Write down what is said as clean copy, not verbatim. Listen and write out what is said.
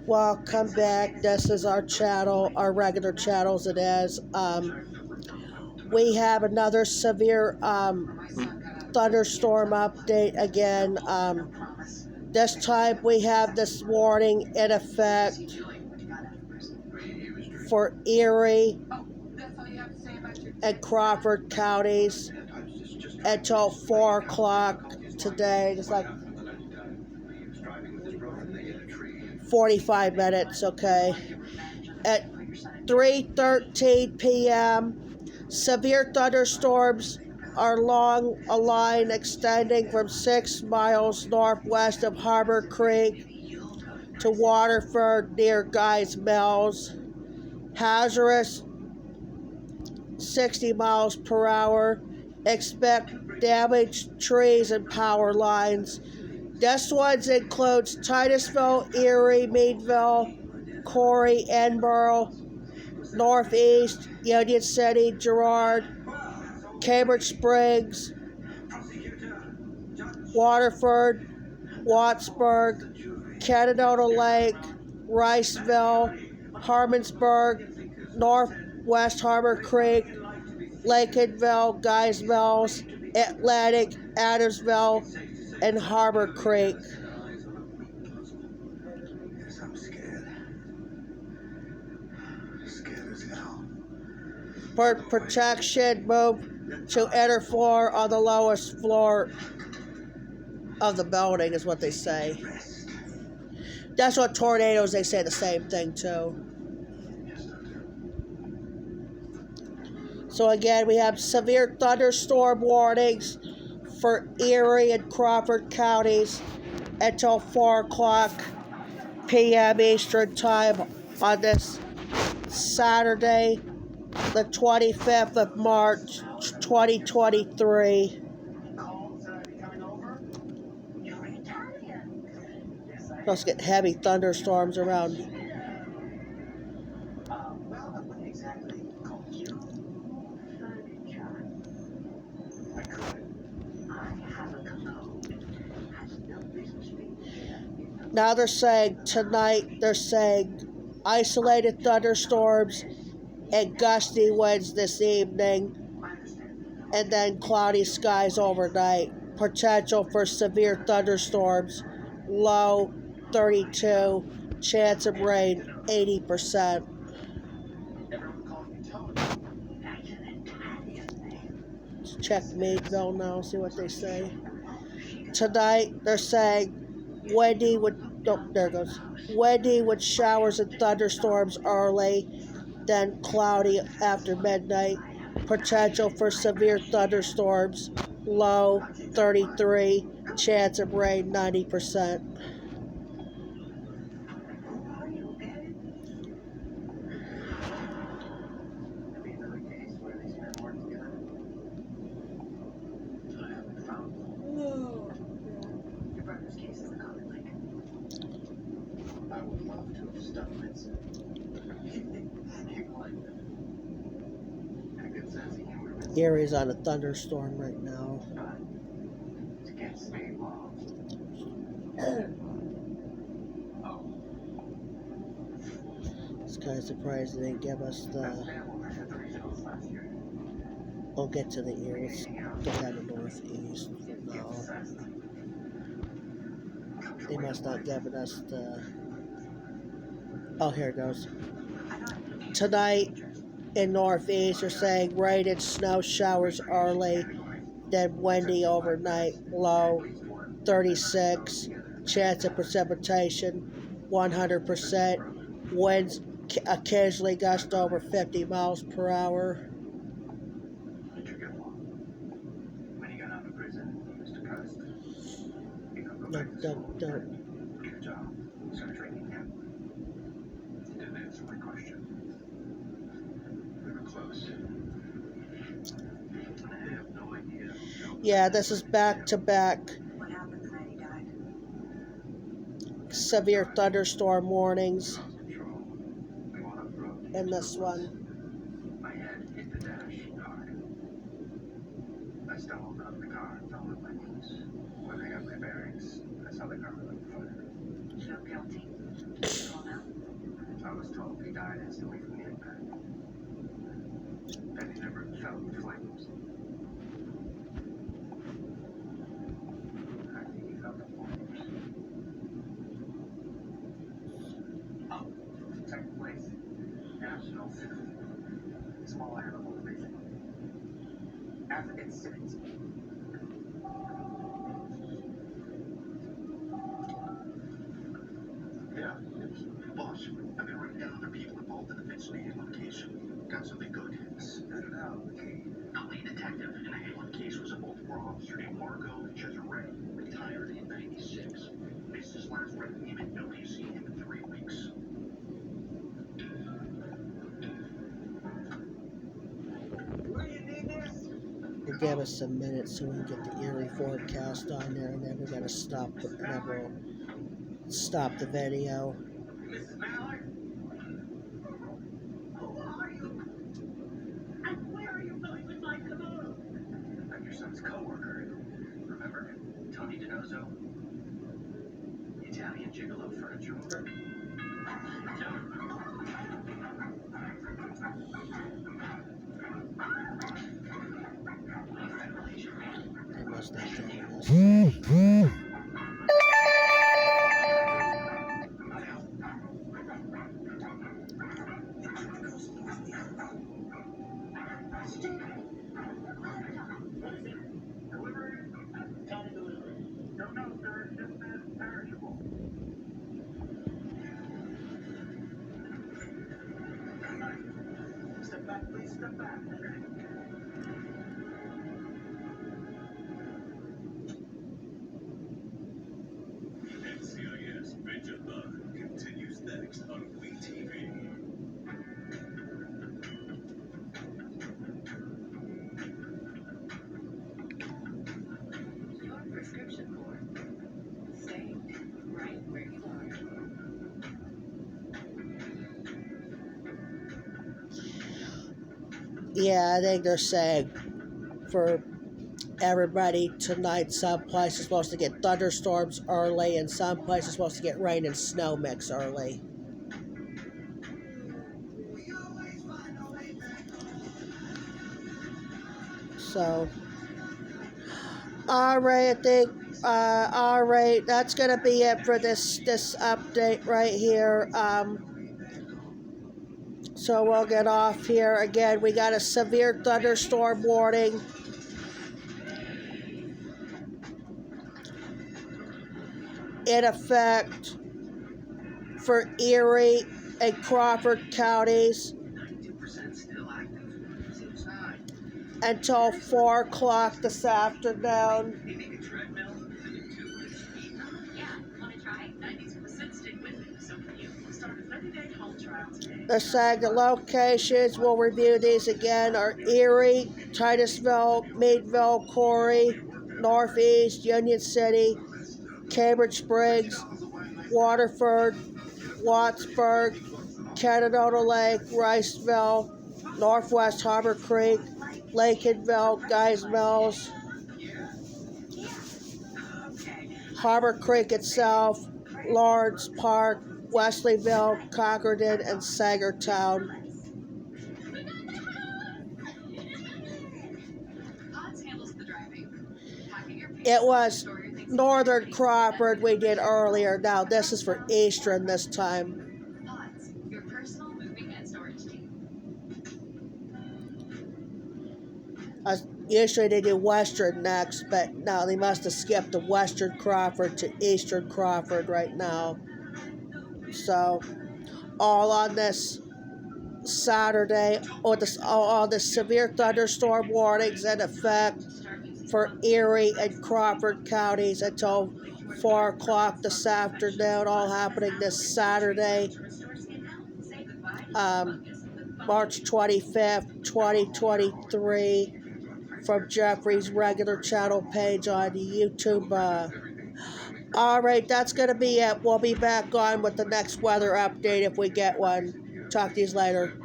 Welcome back. This is our channel, our regular channels it is. We have another severe thunderstorm update again. This time we have this warning in effect for Erie and Crawford counties until 4 o'clock today. It's like 45 minutes, okay? At 3:13 p.m., severe thunderstorms are along a line extending from 6 miles northwest of Harbor Creek to Waterford near Guy's Mills. Hazardous 60 miles per hour. Expect damaged trees and power lines. This one includes Titusville, Erie, Meadville, Corey, Edinburgh, Northeast, Union City, Girard, Cambridge Springs, Waterford, Wattsburg, Cannanoga Lake, Riceville, Harmonsburg, Northwest Harbor Creek, Lincolnville, Guys Mills, Atlantic, Adamsville, and Harbor Creek. I'm scared. Scared as hell. For protection, move to inner floor on the lowest floor of the building is what they say. That's what tornadoes, they say the same thing too. So again, we have severe thunderstorm warnings for Erie and Crawford counties until 4 o'clock p.m. Eastern Time on this Saturday, the 25th of March, 2023. Let's get heavy thunderstorms around. Now they're saying tonight, isolated thunderstorms and gusty winds this evening, and then cloudy skies overnight. Potential for severe thunderstorms, low 32, chance of rain 80%. Let's check Meadville now, see what they say. Tonight they're saying windy with showers and thunderstorms early, then cloudy after midnight. Potential for severe thunderstorms, low 33, chance of rain 90%. I would love to have stuck Vincent. Erie's on a thunderstorm right now. This guy's surprised they didn't give us the... We'll get to the Erie. Let's get down to northeast for now. They must not given us the... Oh, here it goes. Tonight in northeast, they're saying rain and snow showers early, then windy overnight, low 36, chance of precipitation 100%, winds occasionally gust over 50 miles per hour. Don't. Good job. Start training him. You didn't answer my question. We were close. I have no idea. Yeah, this is back-to-back What happened the night he died? severe thunderstorm warnings We went up the road. in this one. My head hit the dash hard. I stumbled out of the car and fell on my knees. When I got my bearings, I saw the car on fire. You feel guilty. Well, now. was told he died instantly from the impact. That he never felt the flames. I think he felt the flames. Oh, second place. National Citizen. Small animals, basically. African cities. Yeah, boss, I've been writing down other people involved in the Finchley hit location. Got something good. Spit it out. The lead detective in the Halen case was a Baltimore officer named Margot Cesare, retired in '96. Missed his last red name and nobody's seen him in 3 weeks. We'll give us some minutes so we can get the Erie forecast on there, and then we're gonna stop. And then we'll stop the video. Mrs. Mallard? Who are you? And where are you going with my cologne? I'm your son's co-worker. Remember? Tony DiNozzo? Italian gigolo furniture mover? They must not get this. Step back, please. Step back. NCIS Venture Bug continues next on WeTV. Your prescription cord. Stay right where you are. Yeah, I think they're saying for everybody tonight, some places supposed to get thunderstorms early, and some places supposed to get rain and snow mix early. So, alright, I think, alright, that's gonna be it for this update right here. So we'll get off here. Again, we got a severe thunderstorm warning. In effect for Erie and Crawford counties until 4 o'clock this afternoon. They're saying the locations, we'll review these again, are Erie, Titusville, Meadville, Corey, Northeast, Union City, Cambridge Springs, Waterford, Wattsburg, Cannanota Lake, Riceville, Northwest Harbor Creek, Lakenville, Guys Mills, Harbor Creek itself, Lawrence Park, Wesleyville, Concordia, and Sagertown. It was Northern Crawford we did earlier. Now this is for Eastern this time. Your personal moving and storage team. Usually they do Western next, but no, they must have skipped the Western Crawford to Eastern Crawford right now. So, all on this Saturday, all the severe thunderstorm warnings in effect for Erie and Crawford counties until 4 o'clock this afternoon, all happening this Saturday, March 25th, 2023, from Jeffrey's regular channel page on YouTube. Alright, that's going to be it. We'll be back on with the next weather update if we get one. Talk to you later.